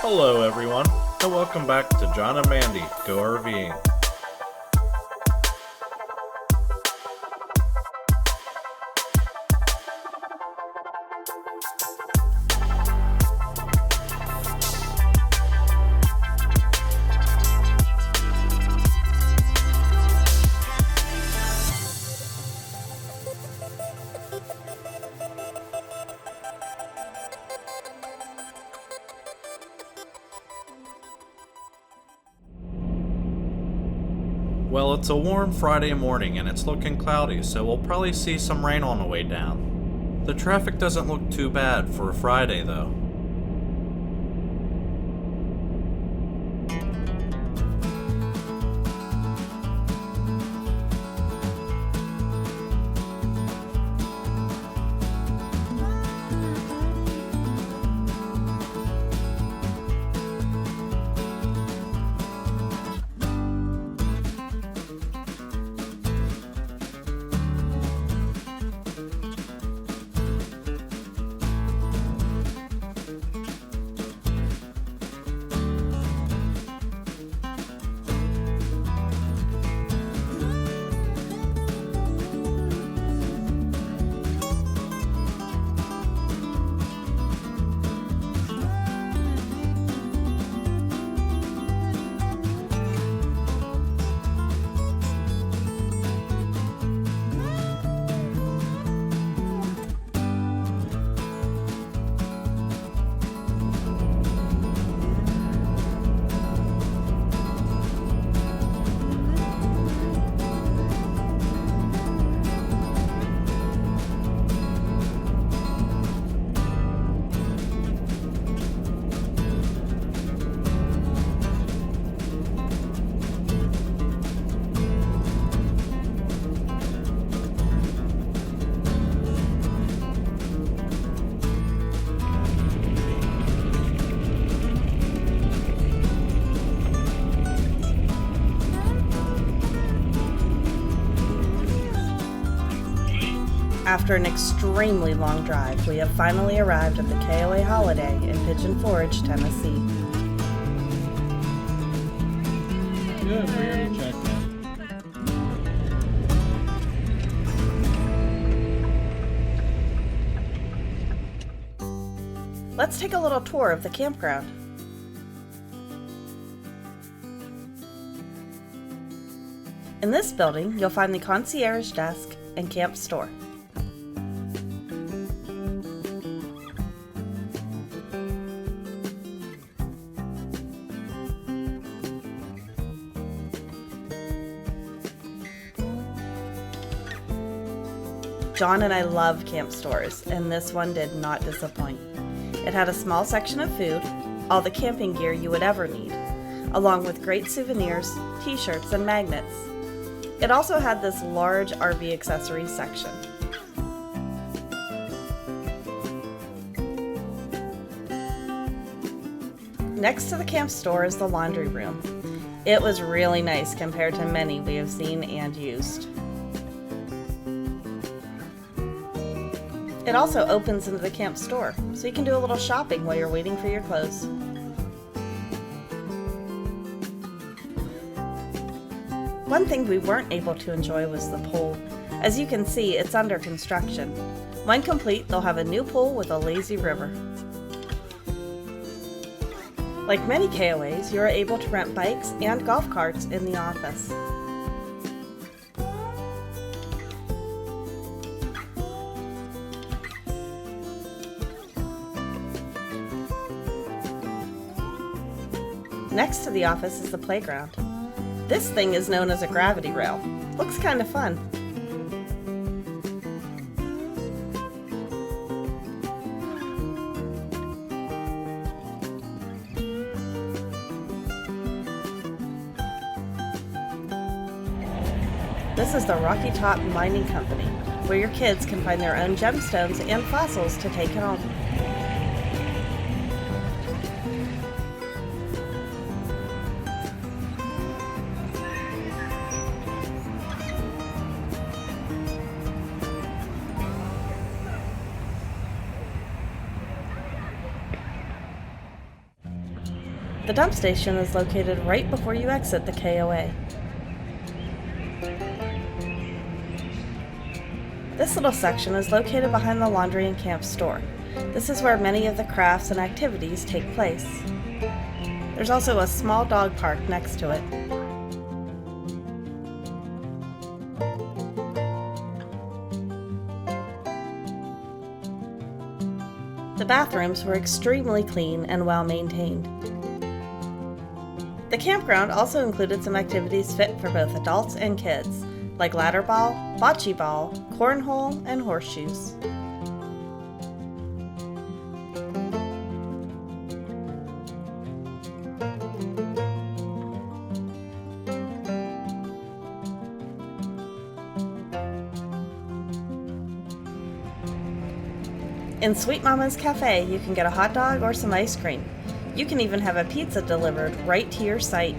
Hello everyone, and welcome back to John and Mandy Go RVing. Well, it's a warm Friday morning and it's looking cloudy, so we'll probably see some rain on the way down. The traffic doesn't look too bad for a Friday though. After an extremely long drive, we have finally arrived at the KOA holiday in Pigeon Forge, Tennessee. Good, we already checked that. Let's take a little tour of the campground. In this building, you'll find the concierge desk and camp store. John and I love camp stores, and this one did not disappoint. It had a small section of food, all the camping gear you would ever need, along with great souvenirs, t-shirts, and magnets. It also had this large RV accessories section. Next to the camp store is the laundry room. It was really nice compared to many we have seen and used. It also opens into the camp store, so you can do a little shopping while you're waiting for your clothes. One thing we weren't able to enjoy was the pool. As you can see, it's under construction. When complete, they'll have a new pool with a lazy river. Like many KOAs, you are able to rent bikes and golf carts in the office. Next to the office is the playground. This thing is known as a gravity rail. Looks kind of fun. This is the Rocky Top Mining Company, where your kids can find their own gemstones and fossils to take home. The dump station is located right before you exit the KOA. This little section is located behind the laundry and camp store. This is where many of the crafts and activities take place. There's also a small dog park next to it. The bathrooms were extremely clean and well maintained. The campground also included some activities fit for both adults and kids, like ladder ball, bocce ball, cornhole, and horseshoes. In Sweet Mama's Cafe, you can get a hot dog or some ice cream. You can even have a pizza delivered right to your site.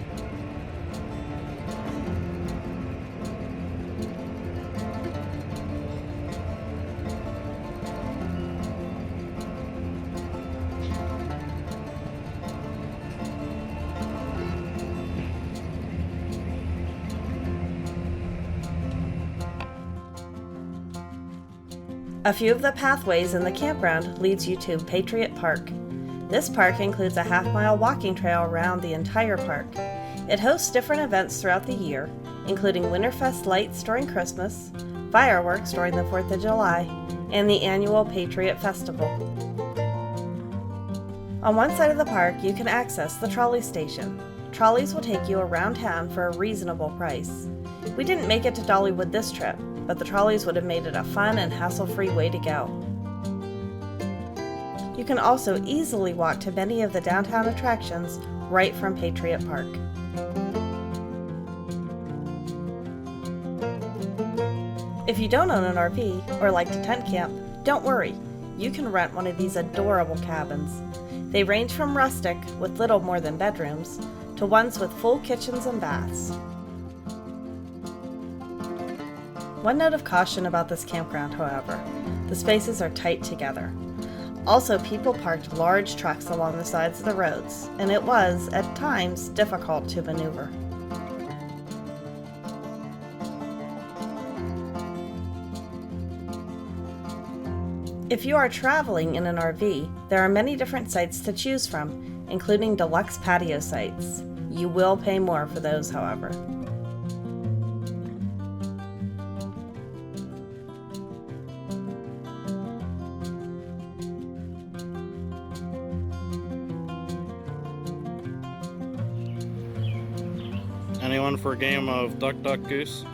A few of the pathways in the campground leads you to Patriot Park. This park includes a half-mile walking trail around the entire park. It hosts different events throughout the year, including Winterfest lights during Christmas, fireworks during the 4th of July, and the annual Patriot Festival. On one side of the park, you can access the trolley station. Trolleys will take you around town for a reasonable price. We didn't make it to Dollywood this trip, but the trolleys would have made it a fun and hassle-free way to go. You can also easily walk to many of the downtown attractions right from Patriot Park. If you don't own an RV or like to tent camp, don't worry. You can rent one of these adorable cabins. They range from rustic, with little more than bedrooms, to ones with full kitchens and baths. One note of caution about this campground, however, the spaces are tight together. Also, people parked large trucks along the sides of the roads, and it was, at times, difficult to maneuver. If you are traveling in an RV, there are many different sites to choose from, including deluxe patio sites. You will pay more for those, however. Anyone for a game of Duck Duck Goose?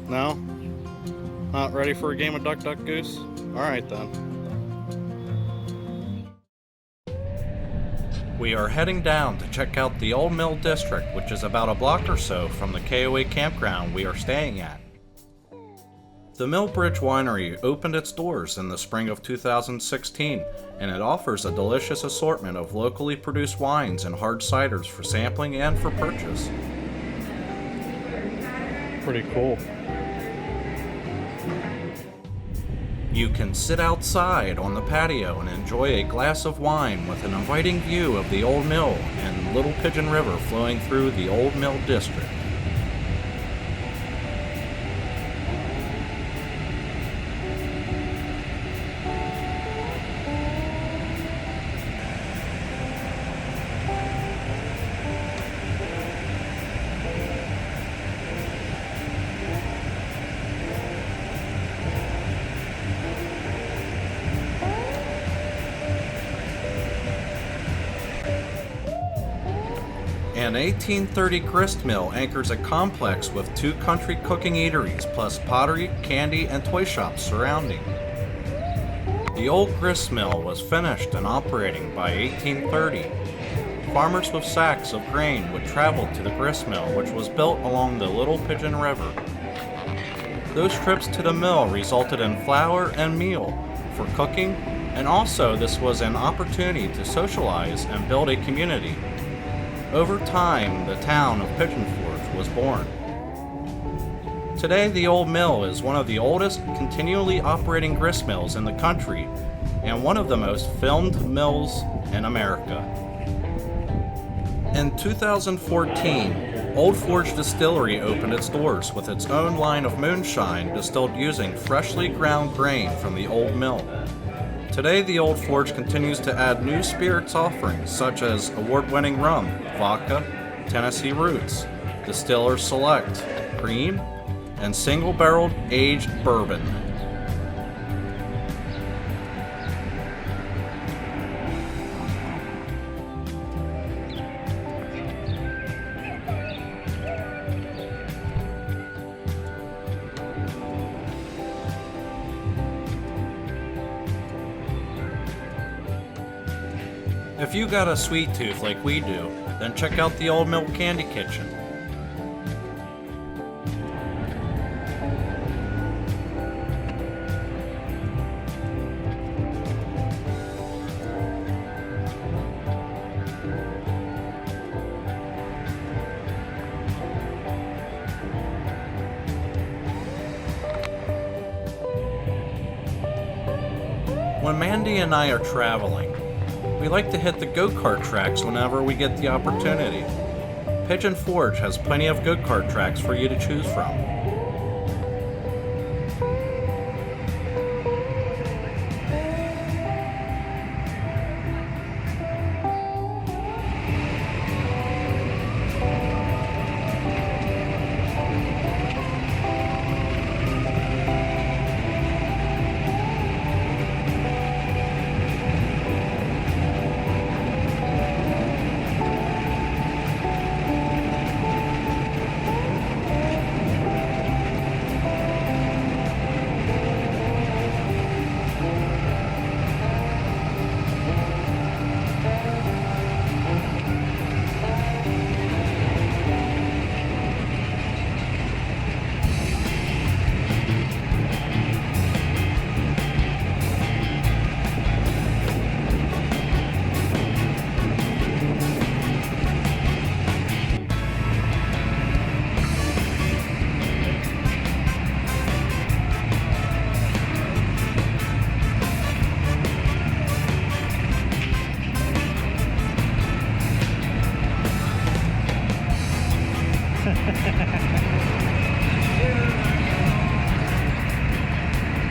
No? Not ready for a game of Duck Duck Goose? Alright then. We are heading down to check out the Old Mill District, which is about a block or so from the KOA campground we are staying at. The Millbridge Winery opened its doors in the spring of 2016, and it offers a delicious assortment of locally produced wines and hard ciders for sampling and for purchase. Pretty cool. You can sit outside on the patio and enjoy a glass of wine with an inviting view of the Old Mill and Little Pigeon River flowing through the Old Mill District. An 1830 grist mill anchors a complex with 2 country cooking eateries plus pottery, candy, and toy shops surrounding. The old grist mill was finished and operating by 1830. Farmers with sacks of grain would travel to the grist mill, which was built along the Little Pigeon River. Those trips to the mill resulted in flour and meal for cooking, and also this was an opportunity to socialize and build a community. Over time, the town of Pigeon Forge was born. Today, the old mill is one of the oldest continually operating grist mills in the country and one of the most filmed mills in America. In 2014, Old Forge Distillery opened its doors with its own line of moonshine distilled using freshly ground grain from the old mill. Today, the Old Forge continues to add new spirits offerings such as award-winning rum, vodka, Tennessee Roots, Distiller Select, cream, and single-barreled aged bourbon. If you got a sweet tooth like we do, then check out the Old Mill Candy Kitchen. When Mandy and I are traveling, we like to hit the go-kart tracks whenever we get the opportunity. Pigeon Forge has plenty of go-kart tracks for you to choose from.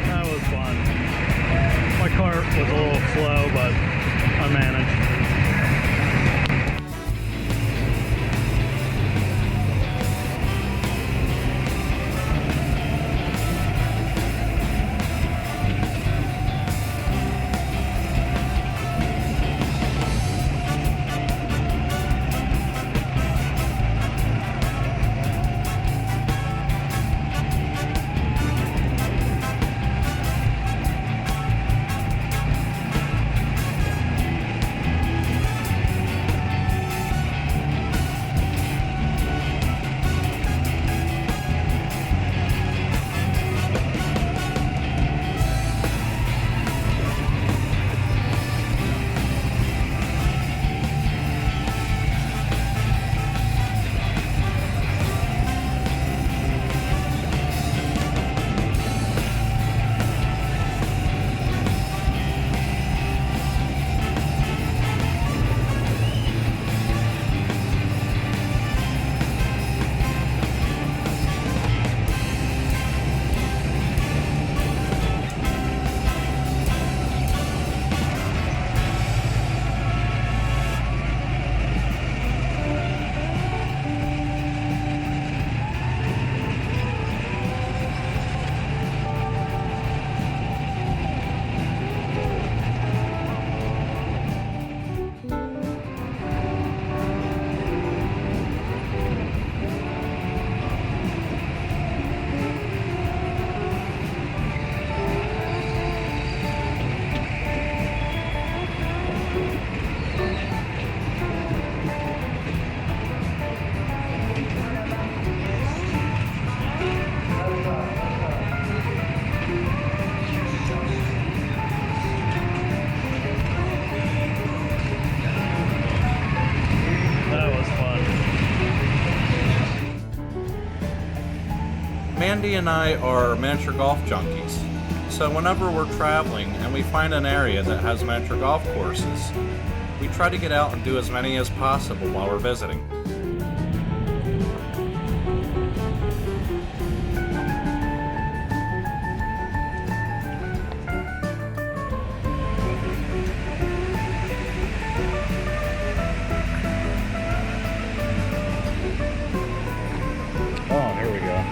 That was fun. My cart was a little slow, but I managed. Mandy and I are miniature golf junkies, so whenever we're traveling and we find an area that has miniature golf courses, we try to get out and do as many as possible while we're visiting. Oh, here we go.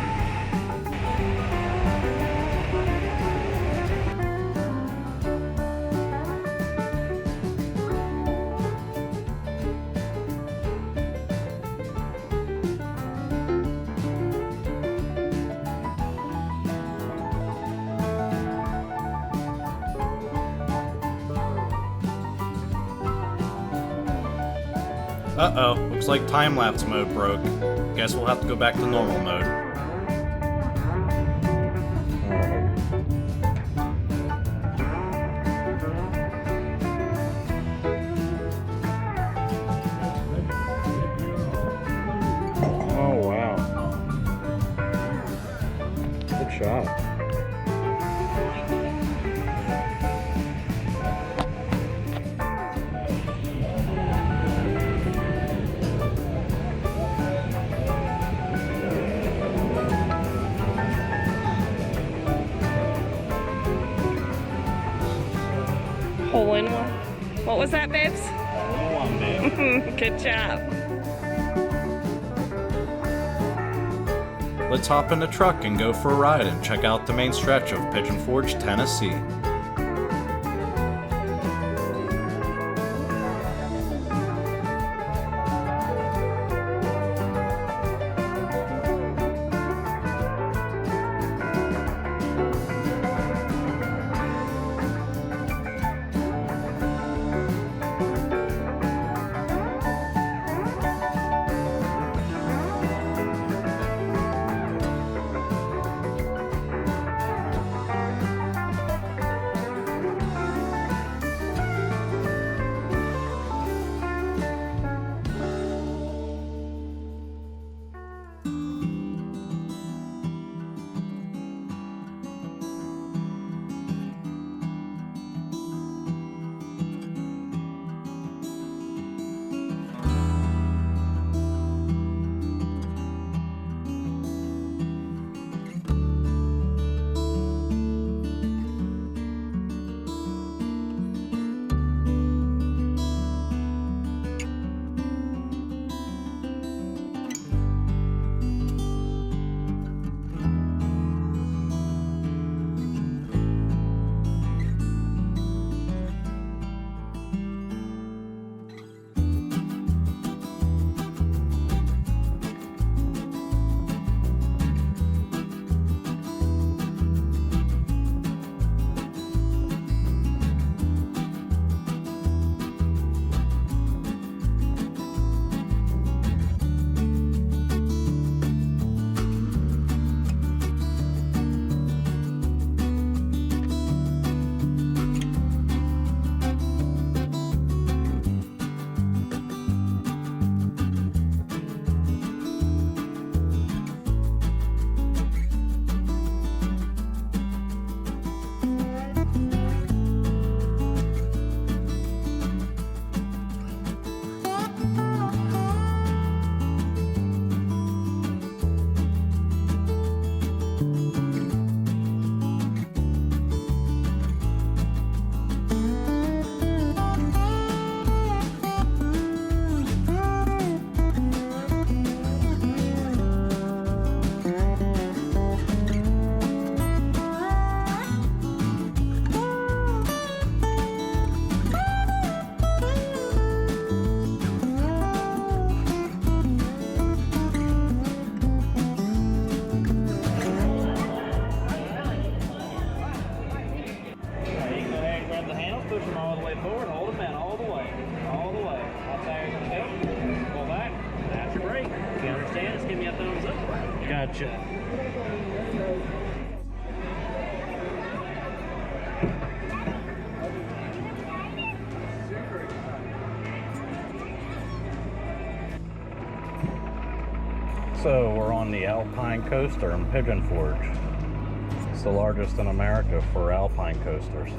Uh-oh, looks like time-lapse mode broke. Guess we'll have to go back to normal mode. Oh, wow. Good shot. Hole in one. What was that, babes? Hole one, babe. Good job. Let's hop in the truck and go for a ride and check out the main stretch of Pigeon Forge, Tennessee. Gotcha. So we're on the Alpine Coaster in Pigeon Forge. It's the largest in America for alpine coasters.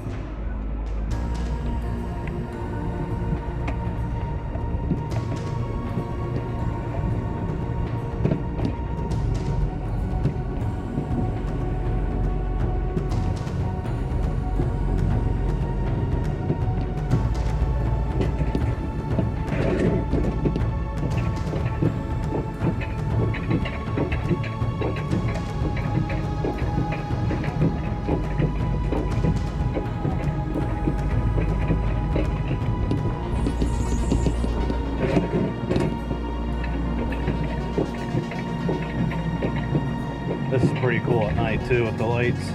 This is pretty cool at night too, with the lights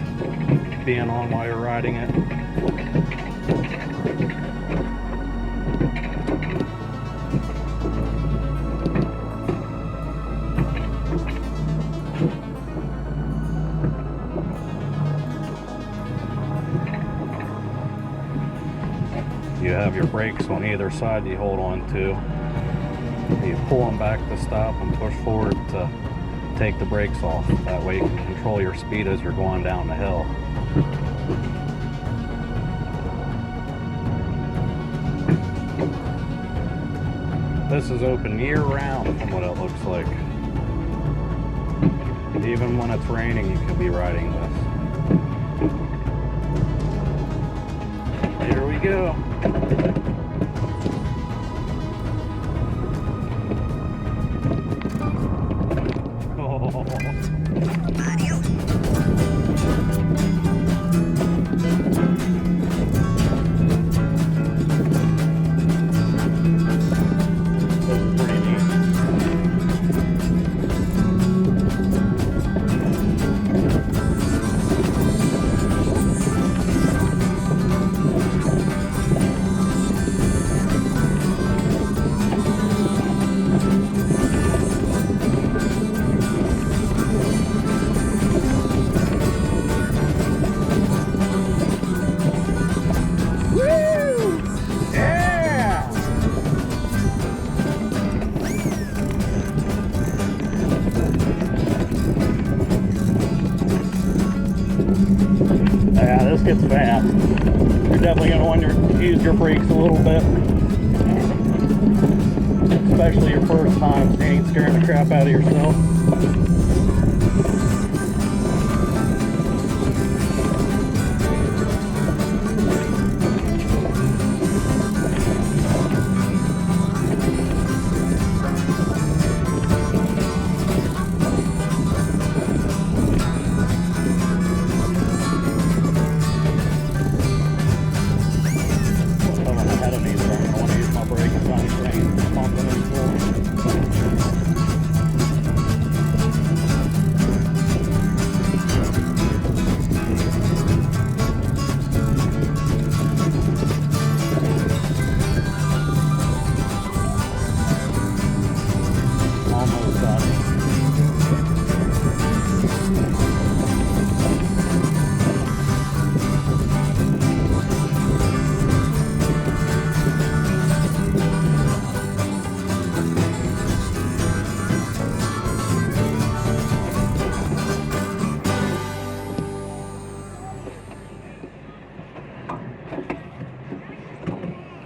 being on while you're riding it. You have your brakes on either side you hold on to. You pull them back to stop and push forward to take the brakes off. That way you can control your speed as you're going down the hill. This is open year-round from what it looks like. Even when it's raining, you can be riding this. Here we go. Yeah, this gets fast. You're definitely going to want to use your brakes a little bit. Especially your first time, so you ain't scaring the crap out of yourself.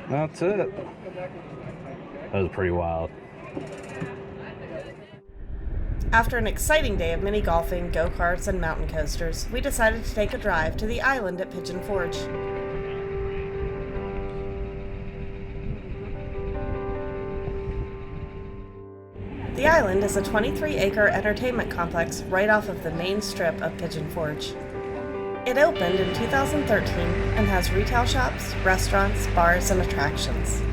That's it. That was pretty wild. After an exciting day of mini golfing, go-karts, and mountain coasters, we decided to take a drive to the island at Pigeon Forge. The island is a 23-acre entertainment complex right off of the main strip of Pigeon Forge. It opened in 2013 and has retail shops, restaurants, bars, and attractions.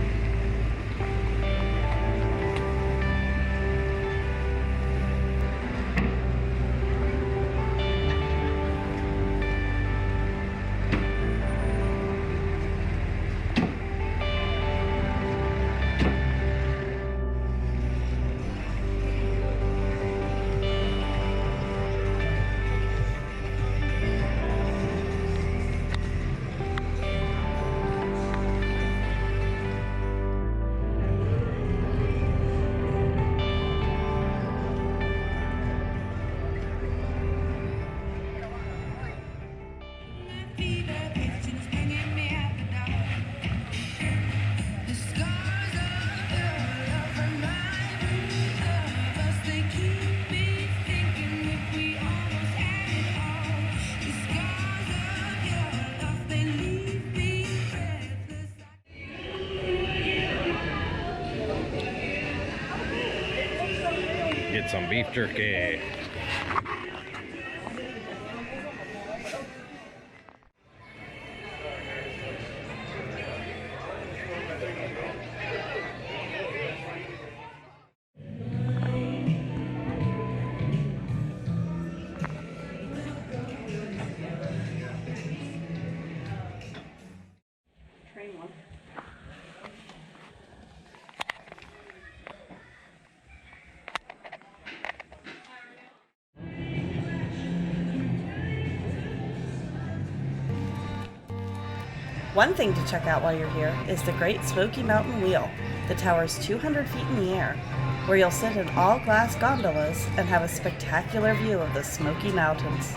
Get some beef jerky. One thing to check out while you're here is the Great Smoky Mountain Wheel. The tower's 200 feet in the air, where you'll sit in all-glass gondolas and have a spectacular view of the Smoky Mountains.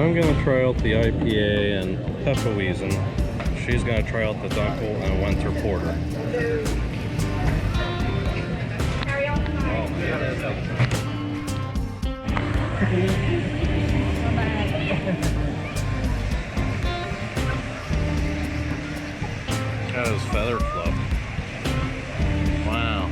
I'm gonna try out the IPA and Hefeweizen. She's gonna try out the Dunkel and Winter Porter. That is feather fluff. Wow.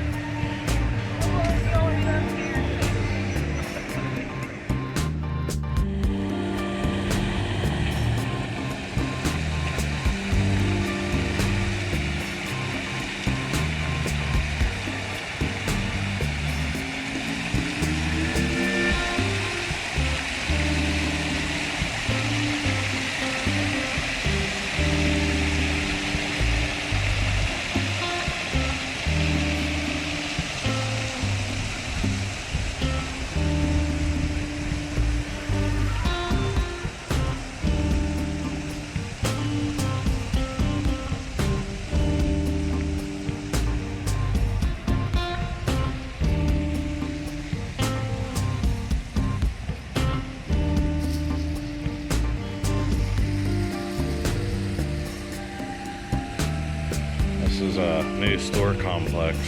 This is a new store complex.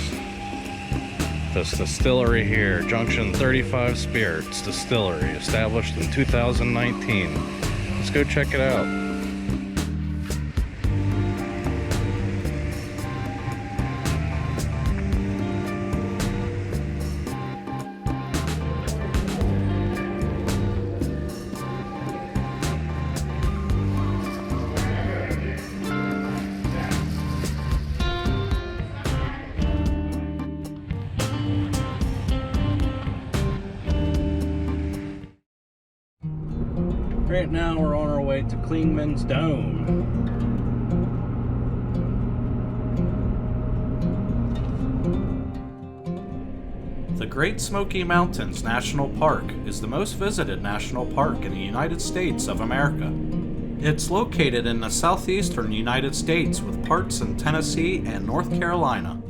This distillery here, Junction 35 Spirits Distillery, established in 2019. Let's go check it out. Right now we're on our way to Clingmans Dome. The Great Smoky Mountains National Park is the most visited national park in the United States of America. It's located in the southeastern United States with parts in Tennessee and North Carolina.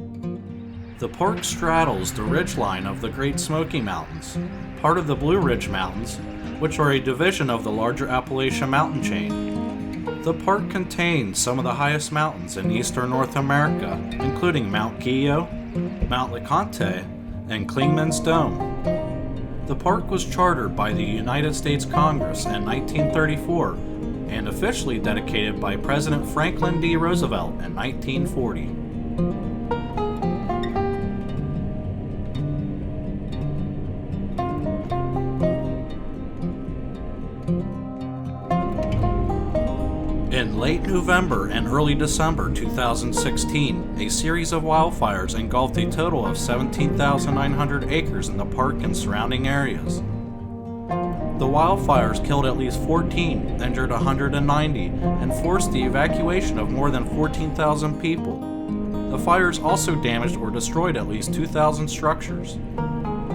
The park straddles the ridgeline of the Great Smoky Mountains, part of the Blue Ridge Mountains, which are a division of the larger Appalachian mountain chain. The park contains some of the highest mountains in eastern North America, including Mount Keough, Mount LeConte, and Clingmans Dome. The park was chartered by the United States Congress in 1934 and officially dedicated by President Franklin D. Roosevelt in 1940. In late November and early December 2016, a series of wildfires engulfed a total of 17,900 acres in the park and surrounding areas. The wildfires killed at least 14, injured 190, and forced the evacuation of more than 14,000 people. The fires also damaged or destroyed at least 2,000 structures.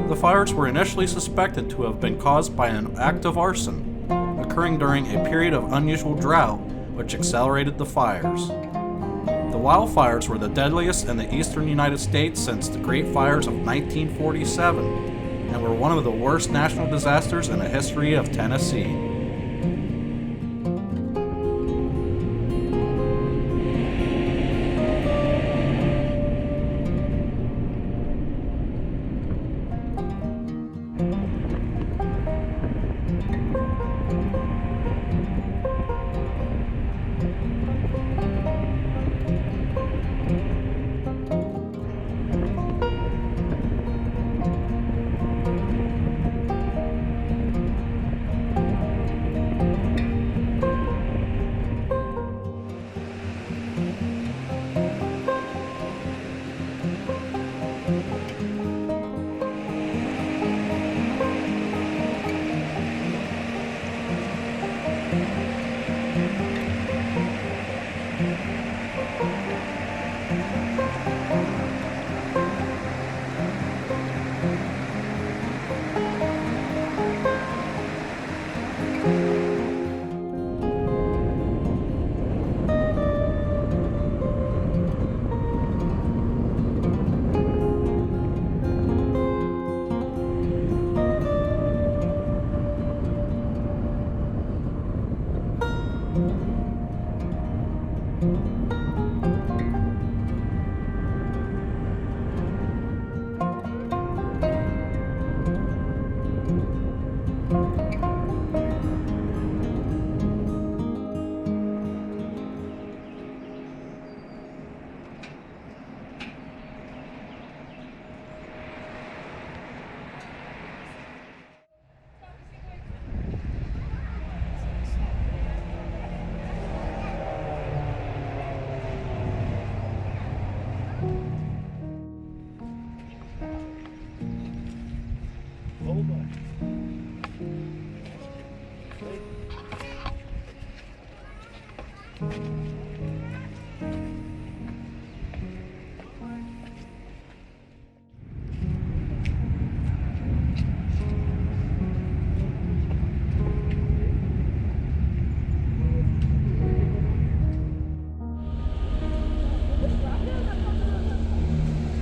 The fires were initially suspected to have been caused by an act of arson, occurring during a period of unusual drought, which accelerated the fires. The wildfires were the deadliest in the eastern United States since the Great Fires of 1947, and were one of the worst national disasters in the history of Tennessee.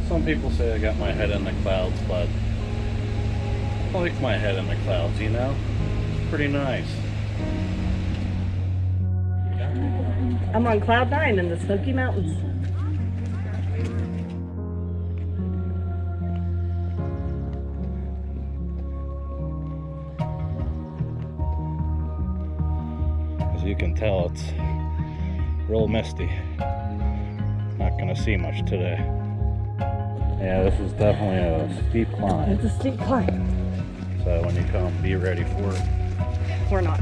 Some people say I got my head in the clouds, but I like my head in the clouds, you know? It's pretty nice. I'm on cloud 9 in the Smoky Mountains. As you can tell, it's real misty. Not gonna see much today. Yeah, this is definitely a steep climb. It's a steep climb. So when you come, be ready for it. We're not.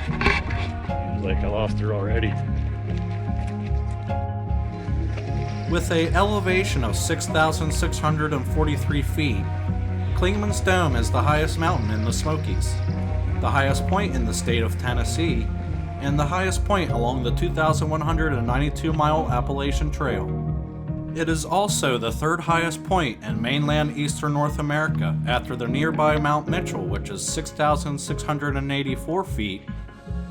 Seems like I lost her already. With an elevation of 6,643 feet, Clingmans Dome is the highest mountain in the Smokies, the highest point in the state of Tennessee, and the highest point along the 2,192-mile Appalachian Trail. It is also the third highest point in mainland eastern North America after the nearby Mount Mitchell, which is 6,684 feet,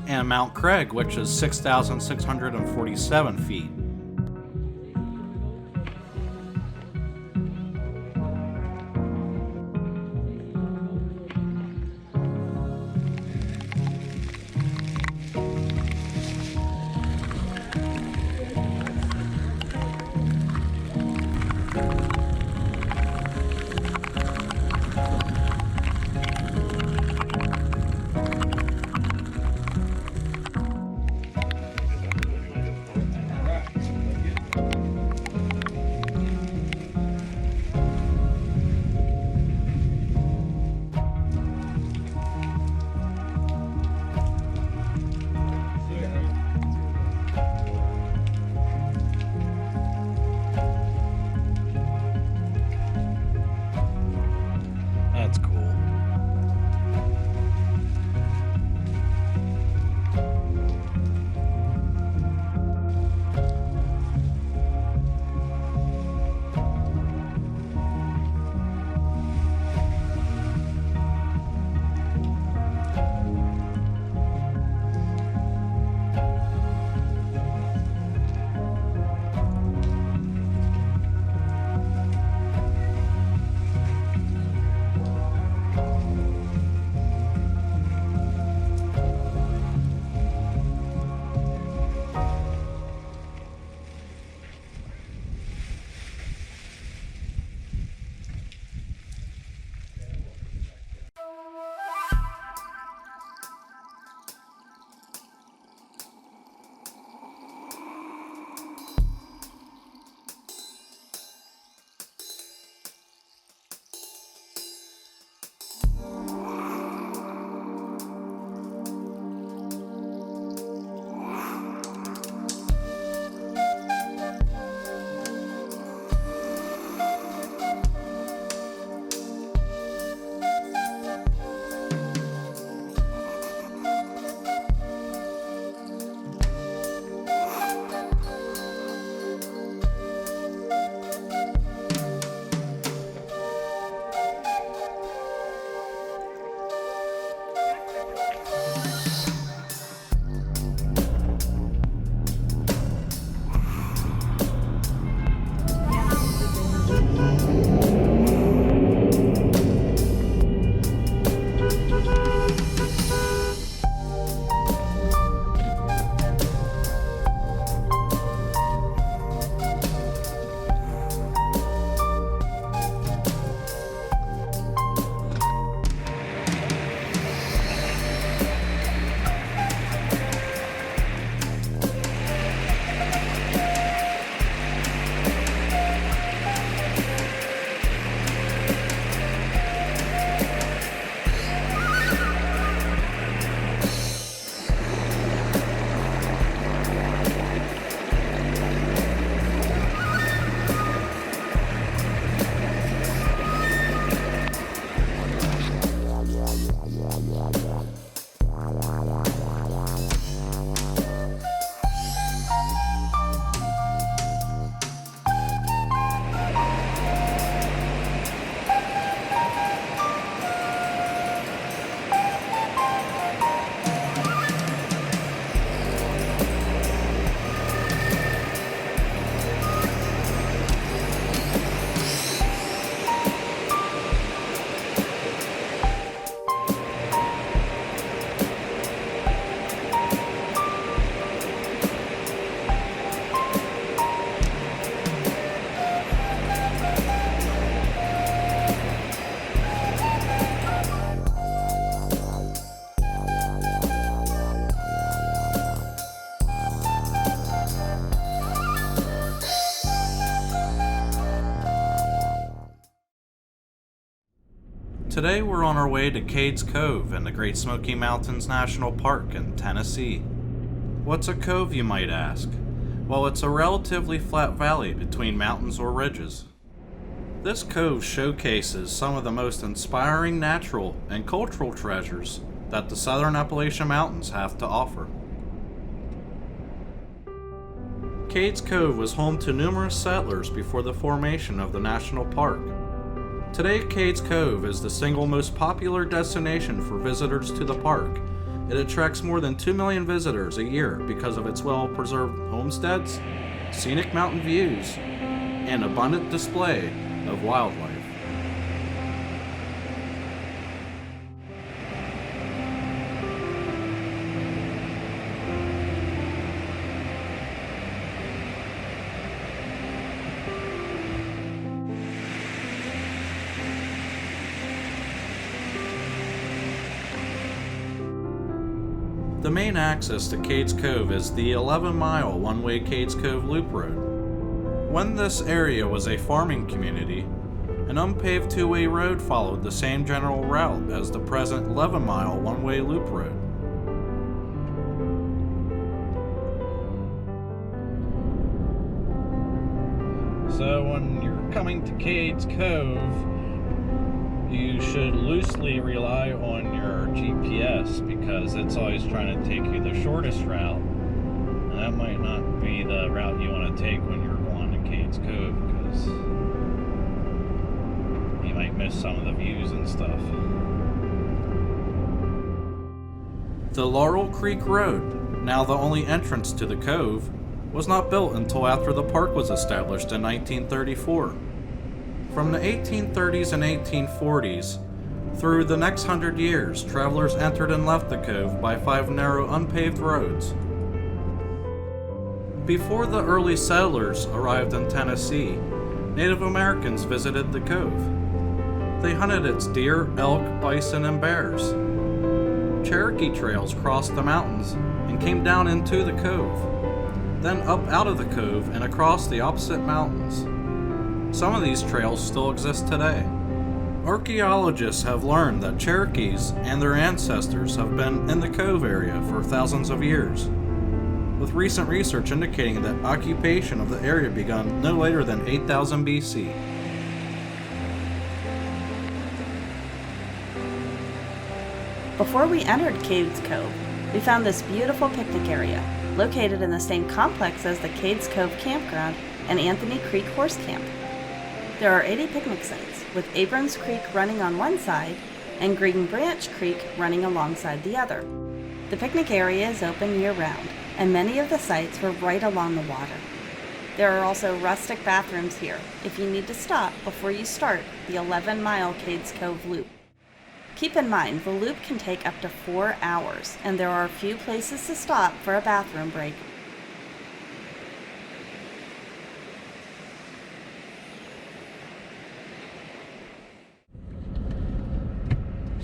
and Mount Craig, which is 6,647 feet. Today we're on our way to Cades Cove in the Great Smoky Mountains National Park in Tennessee. What's a cove, you might ask? Well, it's a relatively flat valley between mountains or ridges. This cove showcases some of the most inspiring natural and cultural treasures that the southern Appalachian Mountains have to offer. Cades Cove was home to numerous settlers before the formation of the national park. Today, Cades Cove is the single most popular destination for visitors to the park. It attracts more than 2 million visitors a year because of its well-preserved homesteads, scenic mountain views, and abundant display of wildlife. The main access to Cades Cove is the 11-mile one-way Cades Cove Loop Road. When this area was a farming community, an unpaved two-way road followed the same general route as the present 11-mile one-way loop road. So when you're coming to Cades Cove, you should loosely rely on your GPS because it's always trying to take you the shortest route. And that might not be the route you want to take when you're going to Cades Cove because you might miss some of the views and stuff. The Laurel Creek Road, now the only entrance to the cove, was not built until after the park was established in 1934. From the 1830s and 1840s, through the next 100 years, travelers entered and left the cove by 5 narrow unpaved roads. Before the early settlers arrived in Tennessee, Native Americans visited the cove. They hunted its deer, elk, bison, and bears. Cherokee trails crossed the mountains and came down into the cove, then up out of the cove and across the opposite mountains. Some of these trails still exist today. Archaeologists have learned that Cherokees and their ancestors have been in the cove area for thousands of years, with recent research indicating that occupation of the area began no later than 8000 BC. Before we entered Cades Cove, we found this beautiful picnic area, located in the same complex as the Cades Cove Campground and Anthony Creek Horse Camp. There are 80 picnic sites, with Abrams Creek running on one side and Green Branch Creek running alongside the other. The picnic area is open year-round, and many of the sites were right along the water. There are also rustic bathrooms here if you need to stop before you start the 11-mile Cades Cove Loop. Keep in mind, the loop can take up to 4 hours, and there are a few places to stop for a bathroom break.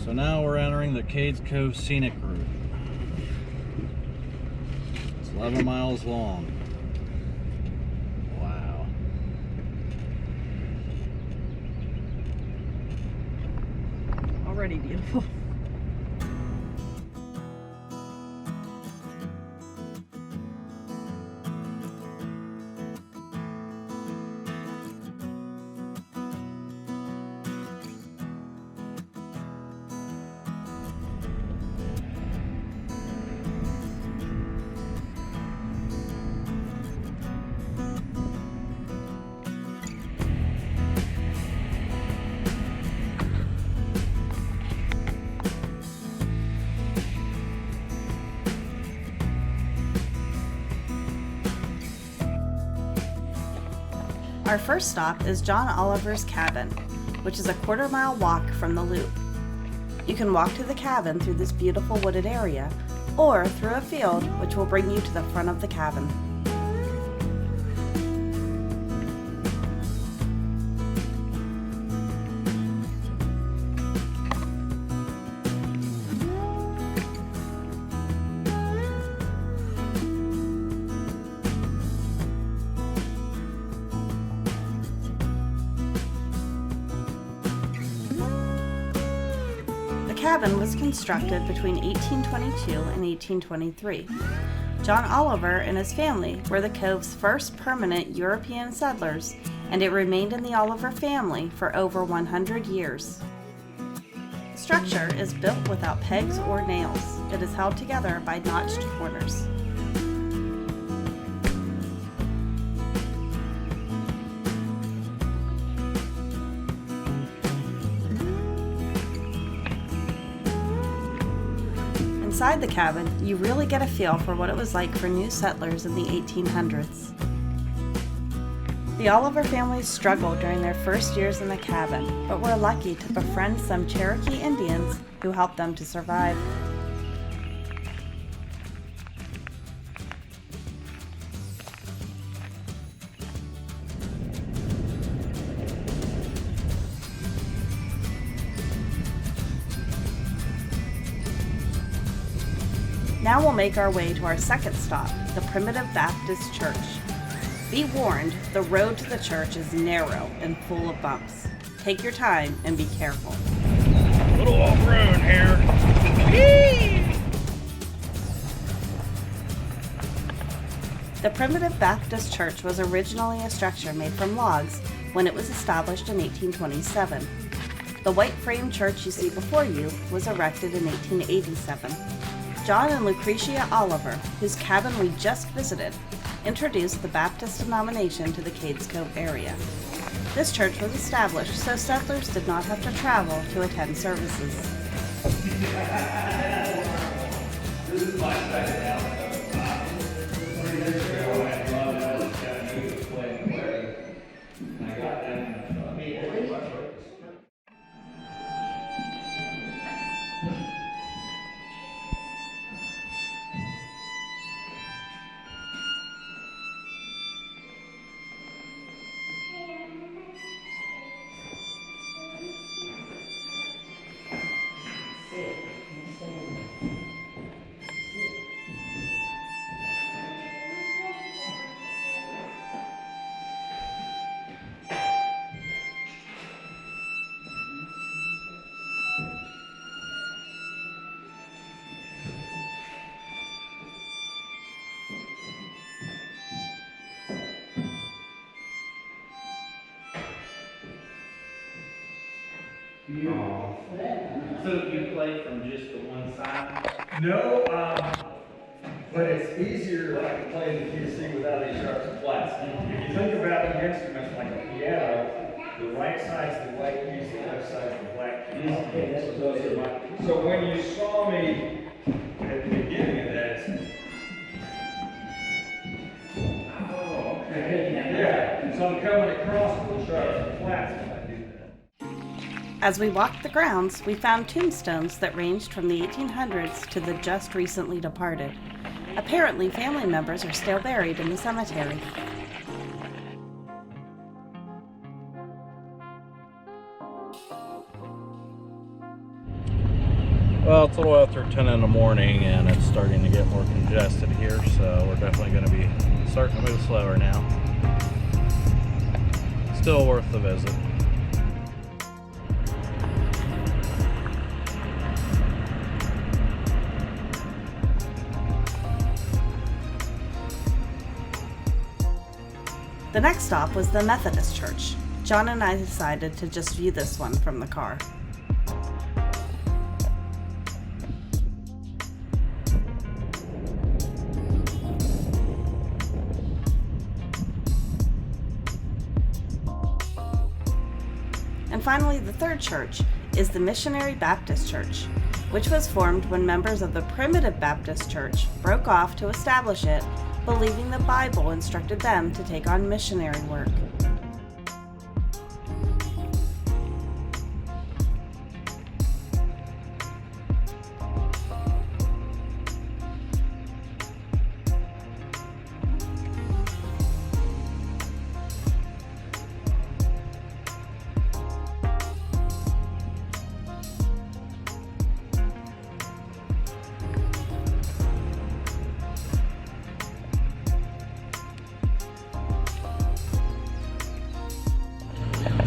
So now we're entering the Cades Cove Scenic Route. It's 11 miles long. Wow. Already beautiful. Our first stop is John Oliver's cabin, which is a quarter-mile walk from the loop. You can walk to the cabin through this beautiful wooded area, or through a field which will bring you to the front of the cabin. cabin was constructed between 1822 and 1823. John Oliver and his family were the cove's first permanent European settlers, and it remained in the Oliver family for over 100 years. The structure is built without pegs or nails. It is held together by notched corners. Inside the cabin, you really get a feel for what it was like for new settlers in the 1800s. The Oliver family struggled during their first years in the cabin, but were lucky to befriend some Cherokee Indians who helped them to survive. Now we'll make our way to our second stop, the Primitive Baptist Church. Be warned, the road to the church is narrow and full of bumps. Take your time and be careful. A little off-road here. The Primitive Baptist Church was originally a structure made from logs when it was established in 1827. The white frame church you see before you was erected in 1887. John and Lucretia Oliver, whose cabin we just visited, introduced the Baptist denomination to the Cades Cove area. This church was established so settlers did not have to travel to attend services. So you play from just the one side? No, but it's easier if I can play the PC without these sharps and flats. If you think about an instrument like a piano, the right side's the white keys, the left side's the black keys. Okay, those are my. So when you saw me at the beginning of that, oh, okay, yeah. So I'm coming across with the sharps and flats when I do that. As we walked the grounds, we found tombstones that ranged from the 1800s to the just recently departed. Apparently, family members are still buried in the cemetery. Well, it's a little after 10 in the morning and it's starting to get more congested here, so we're definitely going to be starting to move slower now. Still worth the visit. The next stop was the Methodist Church. John and I decided to just view this one from the car. And finally, the third church is the Missionary Baptist Church, which was formed when members of the Primitive Baptist Church broke off to establish it, believing the Bible instructed them to take on missionary work.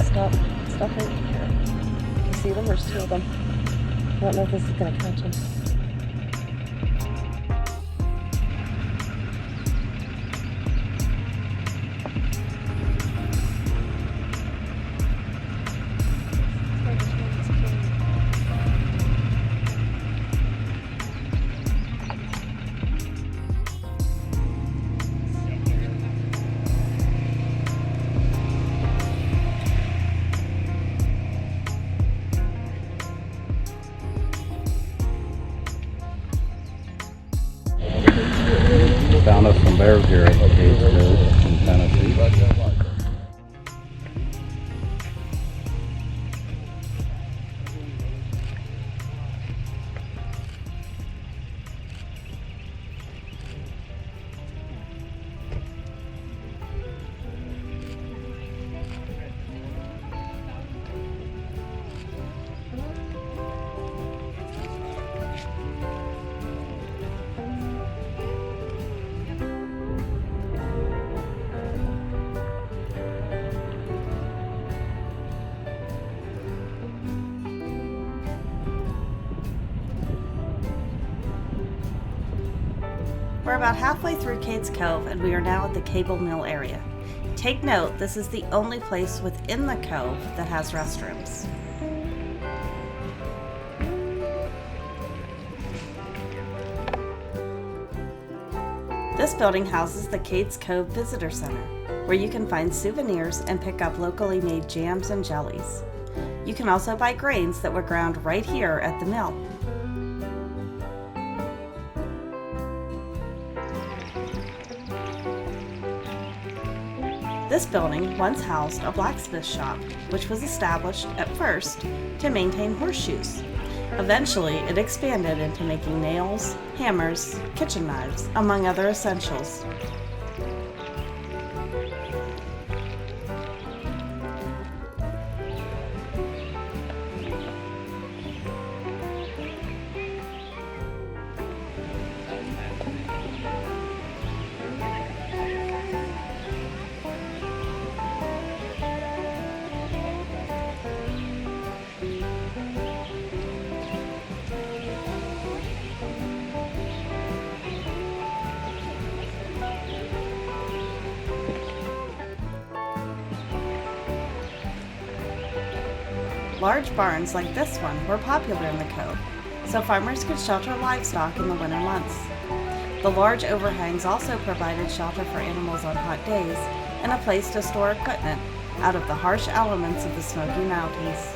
Stop right here. You see them? There's two of them. I don't know if this is gonna catch him. Found us some bears here at Cades Cove in Tennessee. We're about halfway through Cades Cove and we are now at the cable mill area. Take note, this is the only place within the cove that has restrooms. This building houses the Cades Cove Visitor Center, where you can find souvenirs and pick up locally made jams and jellies. You can also buy grains that were ground right here at the mill. This building once housed a blacksmith shop, which was established at first to maintain horseshoes. Eventually, it expanded into making nails, hammers, kitchen knives, among other essentials. Large barns like this one were popular in the cove, so farmers could shelter livestock in the winter months. The large overhangs also provided shelter for animals on hot days and a place to store equipment out of the harsh elements of the Smoky Mountains.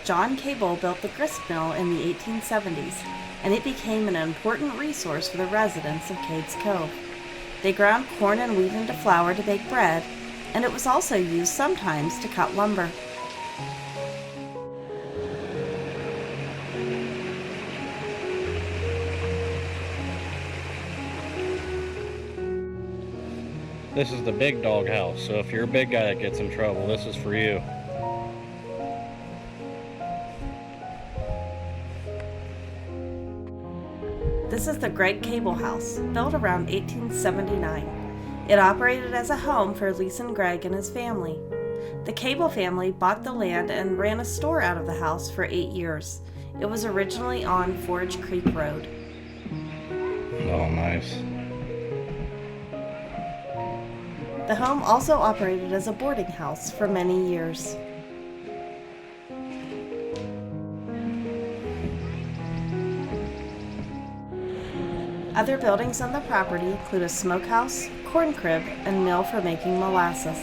John Cable built the grist mill in the 1870s, and it became an important resource for the residents of Cades Cove. They ground corn and wheat into flour to bake bread, and it was also used sometimes to cut lumber. This is the big dog house, so if you're a big guy that gets in trouble, this is for you. This is the Greg Cable House, built around 1879. It operated as a home for Leeson Gregg and his family. The Cable family bought the land and ran a store out of the house for 8 years. It was originally on Forge Creek Road. The home also operated as a boarding house for many years. Other buildings on the property include a smokehouse, corn crib, and mill for making molasses.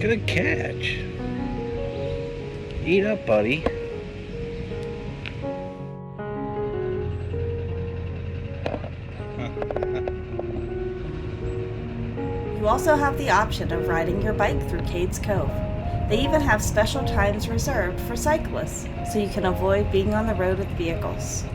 Good catch. Eat up, buddy. You also have the option of riding your bike through Cades Cove. They even have special times reserved for cyclists, so you can avoid being on the road with vehicles.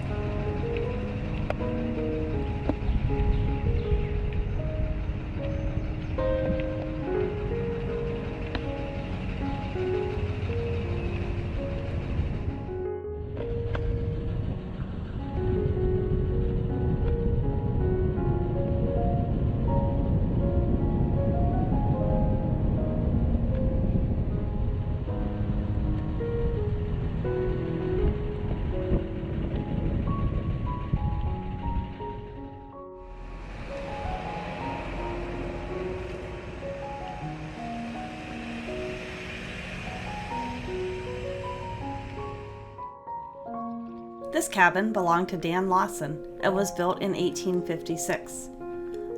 This cabin belonged to Dan Lawson and was built in 1856.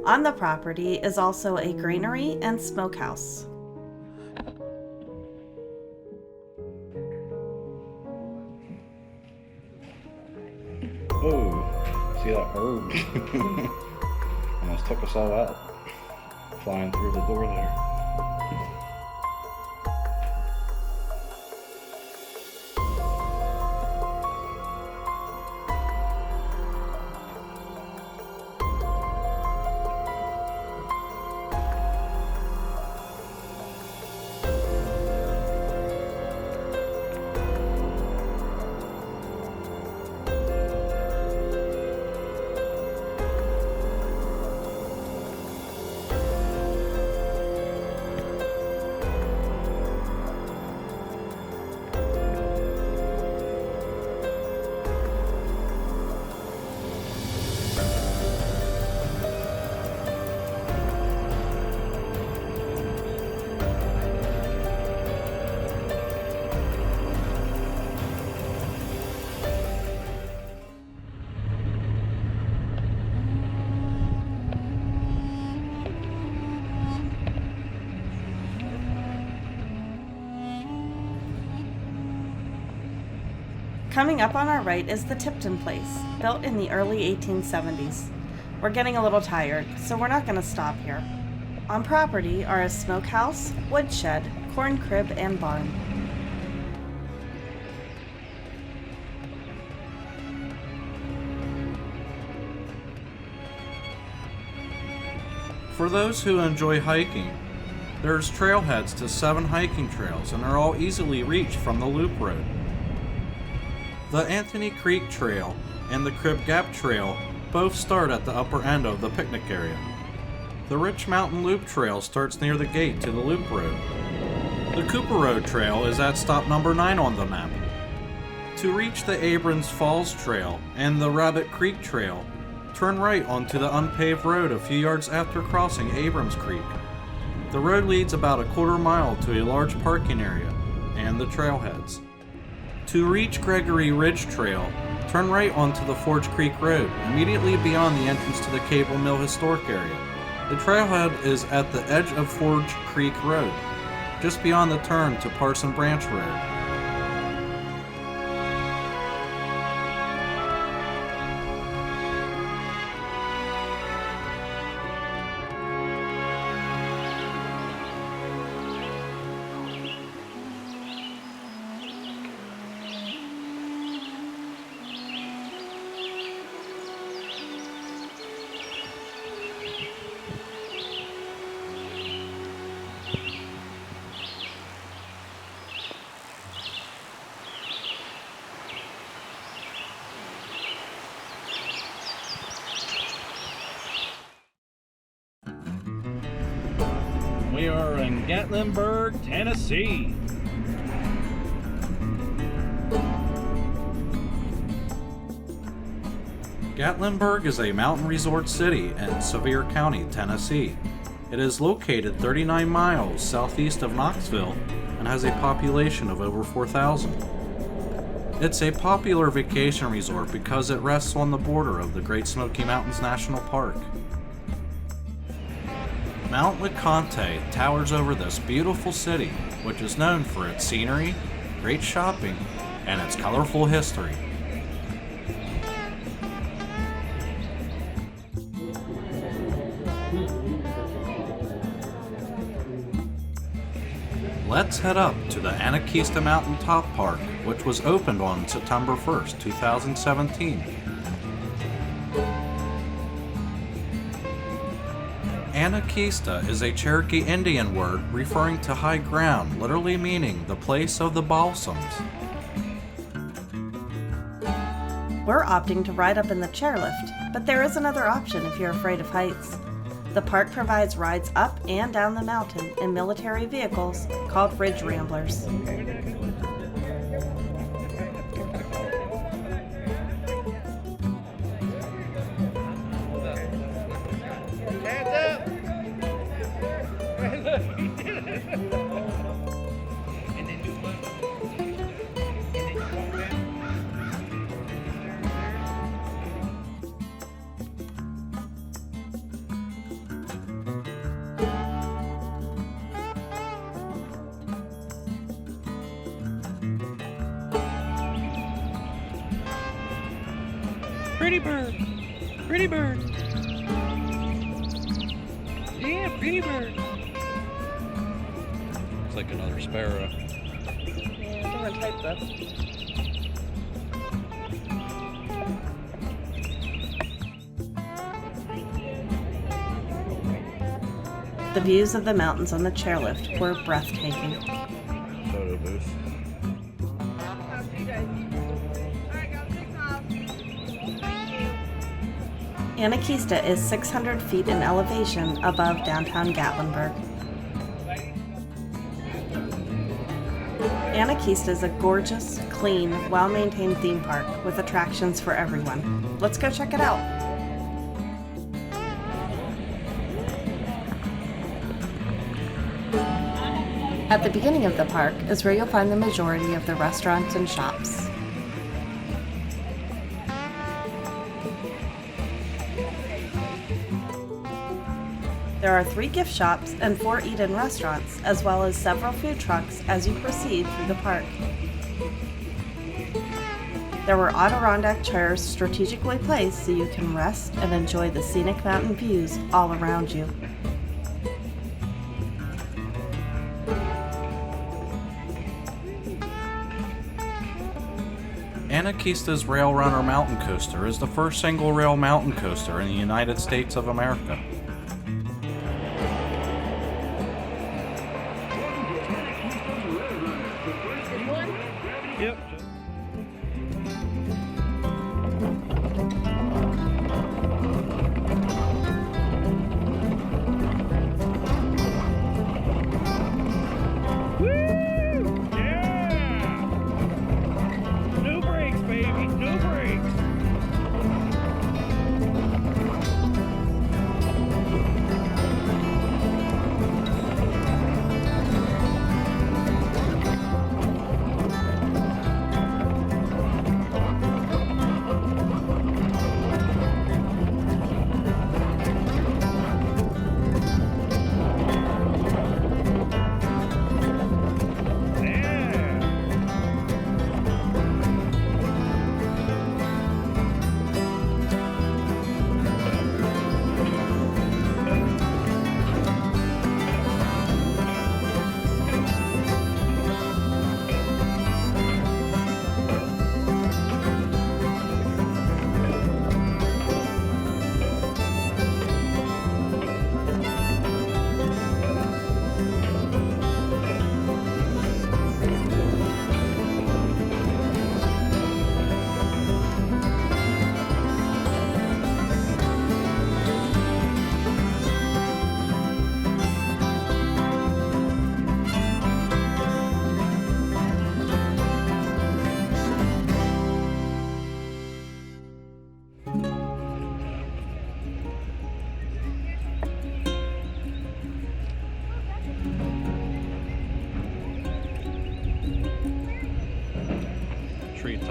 On the property is also a granary and smokehouse. Oh, see that bird? Almost took us all out. Flying through the door there. Coming up on our right is the Tipton Place, built in the early 1870s. We're getting a little tired, so we're not going to stop here. On property are a smokehouse, woodshed, corn crib, and barn. For those who enjoy hiking, there's trailheads to 7 hiking trails and are all easily reached from the loop road. The Anthony Creek Trail and the Crib Gap Trail both start at the upper end of the picnic area. The Rich Mountain Loop Trail starts near the gate to the loop road. The Cooper Road Trail is at stop number 9 on the map. To reach the Abrams Falls Trail and the Rabbit Creek Trail, turn right onto the unpaved road a few yards after crossing Abrams Creek. The road leads about a quarter mile to a large parking area and the trailheads. To reach Gregory Ridge Trail, turn right onto the Forge Creek Road, immediately beyond the entrance to the Cable Mill Historic Area. The trailhead is at the edge of Forge Creek Road, just beyond the turn to Parson Branch Road. We are in Gatlinburg, Tennessee. Gatlinburg is a mountain resort city in Sevier County, Tennessee. It is located 39 miles southeast of Knoxville and has a population of over 4,000. It's a popular vacation resort because it rests on the border of the Great Smoky Mountains National Park. Mount LeConte towers over this beautiful city, which is known for its scenery, great shopping, and its colorful history. Let's head up to the Anakista Mountain Top Park, which was opened on September 1st, 2017. Anakista is a Cherokee Indian word referring to high ground, literally meaning the place of the balsams. We're opting to ride up in the chairlift, but there is another option if you're afraid of heights. The park provides rides up and down the mountain in military vehicles called Ridge Ramblers. Pretty bird. Pretty bird. Yeah, pretty bird. It's like another sparrow. Yeah, different type though. The views of the mountains on the chairlift were breathtaking. Photo booth. Anakista is 600 feet in elevation above downtown Gatlinburg. Anakista is a gorgeous, clean, well-maintained theme park with attractions for everyone. Let's go check it out. At the beginning of the park is where you'll find the majority of the restaurants and shops. There are 3 gift shops and 4 eat-in restaurants, as well as several food trucks as you proceed through the park. There were Adirondack chairs strategically placed so you can rest and enjoy the scenic mountain views all around you. Anakista's Rail Runner Mountain Coaster is the first single-rail mountain coaster in the United States of America. Yep.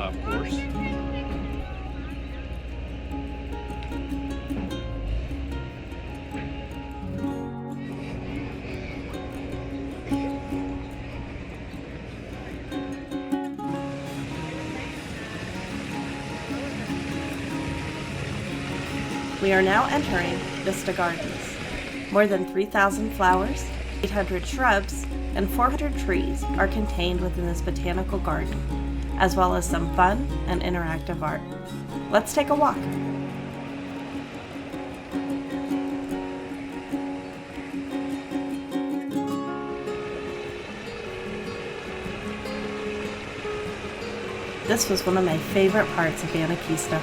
top course. We are now entering Vista Gardens. More than 3,000 flowers, 800 shrubs, and 400 trees are contained within this botanical garden, as well as some fun and interactive art. Let's take a walk. This was one of my favorite parts of Anakeesta.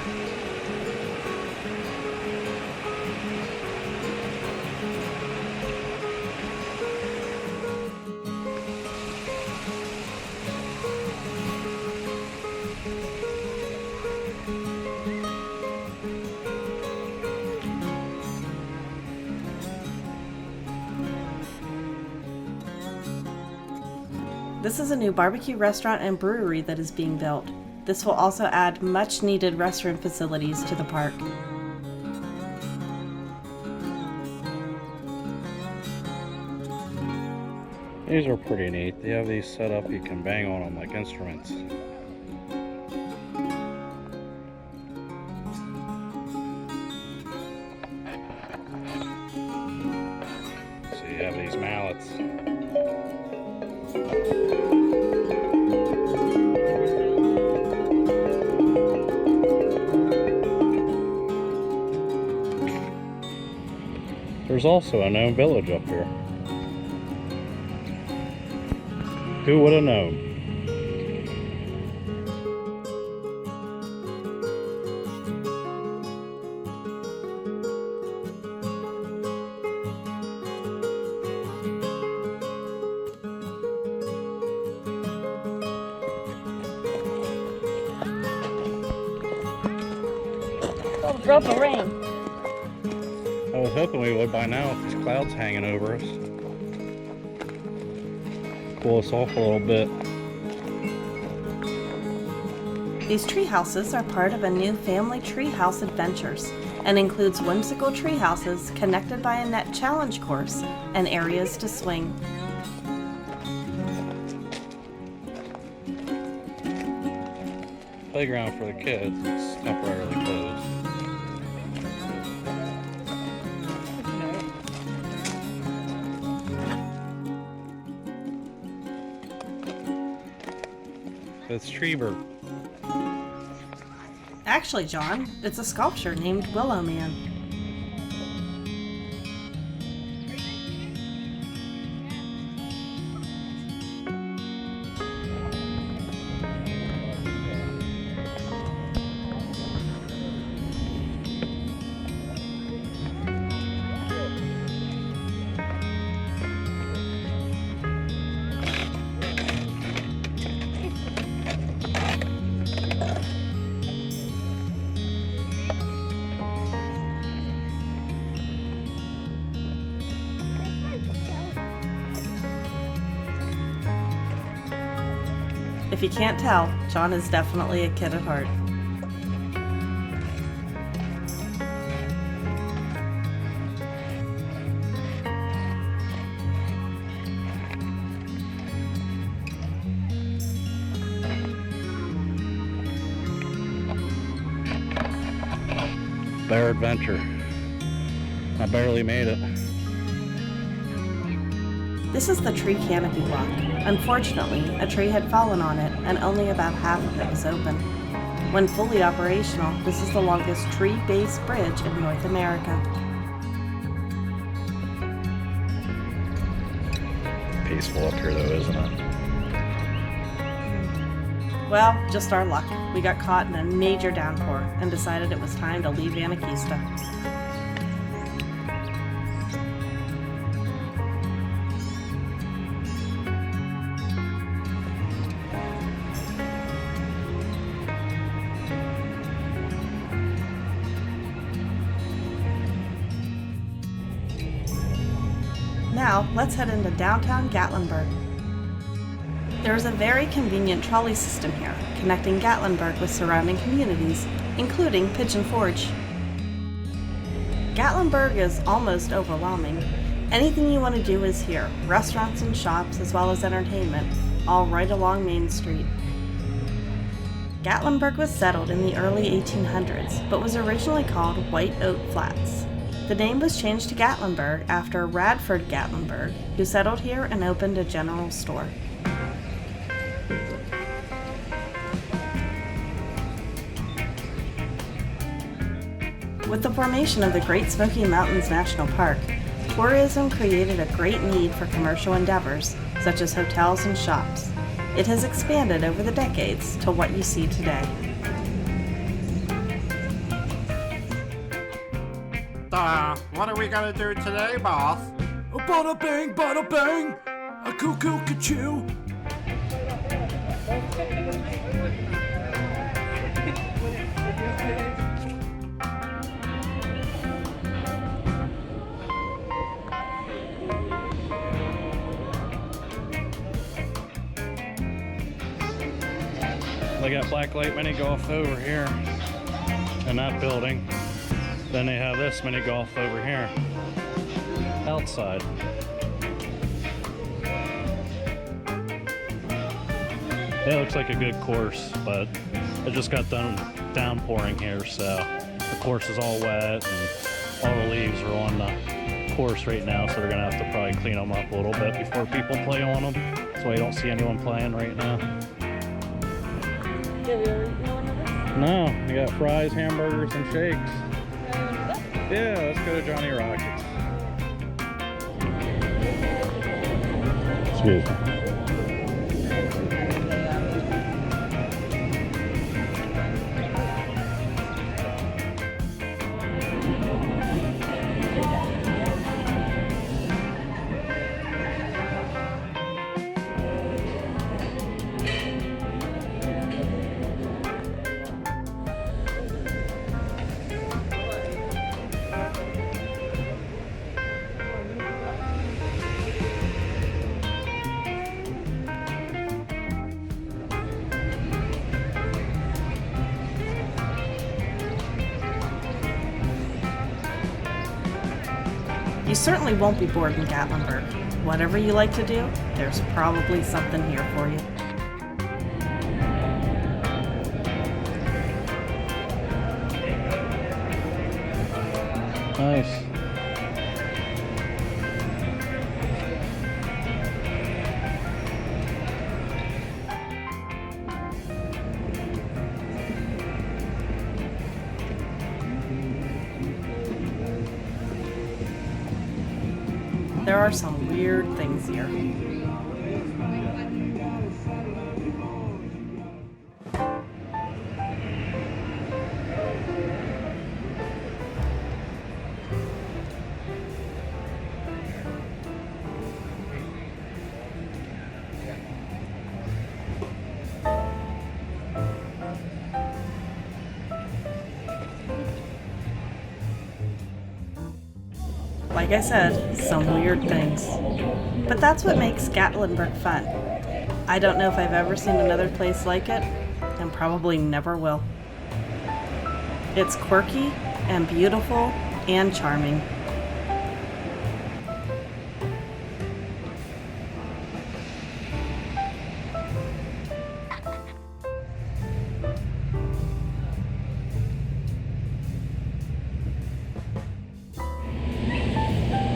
This is a new barbecue restaurant and brewery that is being built. This will also add much needed restroom facilities to the park. These are pretty neat. They have these set up, you can bang on them like instruments. So you have these mallets. There's also a gnome village up here. Who would have known? Oh, drop of rain. I was hoping we would by now with these clouds hanging over us. Cool us off a little bit. These tree houses are part of a new family tree house adventures and includes whimsical tree houses connected by a net challenge course and areas to swing. Playground for the kids, it's temporarily closed. It's Treebird. Actually, John, it's a sculpture named Willow Man. If you can't tell, John is definitely a kid at heart. Bear adventure. I barely made it. This is the tree canopy walk. Unfortunately, a tree had fallen on it and only about half of it was open. When fully operational, this is the longest tree-based bridge in North America. Peaceful up here though, isn't it? Well, just our luck. We got caught in a major downpour and decided it was time to leave Anakeesta. Now, let's head into downtown Gatlinburg. There is a very convenient trolley system here, connecting Gatlinburg with surrounding communities, including Pigeon Forge. Gatlinburg is almost overwhelming. Anything you want to do is here, restaurants and shops as well as entertainment, all right along Main Street. Gatlinburg was settled in the early 1800s, but was originally called White Oak Flats. The name was changed to Gatlinburg after Radford Gatlinburg, who settled here and opened a general store. With the formation of the Great Smoky Mountains National Park, tourism created a great need for commercial endeavors, such as hotels and shops. It has expanded over the decades to what you see today. What are we gonna do today, boss? Bada bang, a cuckoo ka-choo. They got blacklight mini golf over here in that building. Then they have this mini golf over here outside. It looks like a good course, but it just got done downpouring here, so the course is all wet and all the leaves are on the course right now, so they're gonna have to probably clean them up a little bit before people play on them. That's why you don't see anyone playing right now. No, you got fries, hamburgers, and shakes. Yeah, let's go to Johnny Rockets. Excuse me. You certainly won't be bored in Gatlinburg. Whatever you like to do, there's probably something here for you. Nice. There are some weird things here. Like I said, some weird things. But that's what makes Gatlinburg fun. I don't know if I've ever seen another place like it, and probably never will. It's quirky and beautiful and charming.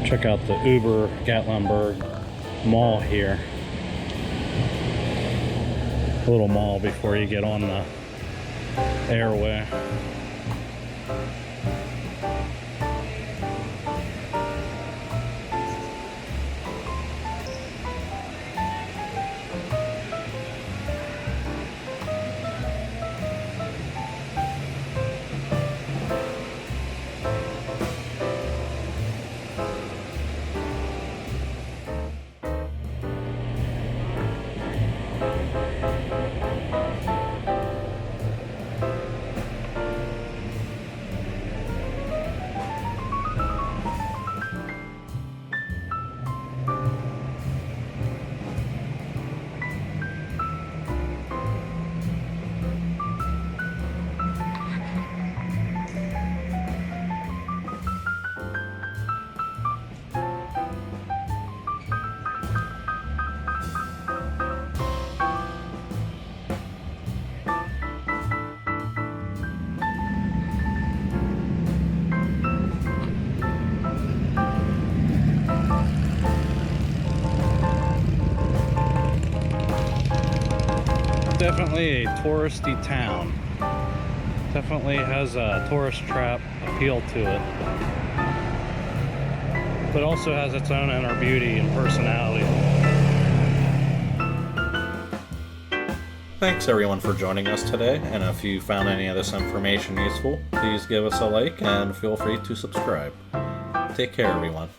Check out the Uber Gatlinburg Mall here. A little mall before you get on the airway. definitely a touristy town. Definitely has a tourist trap appeal to it. But also has its own inner beauty and personality. Thanks everyone for joining us today, and if you found any of this information useful, please give us a like and feel free to subscribe. Take care everyone.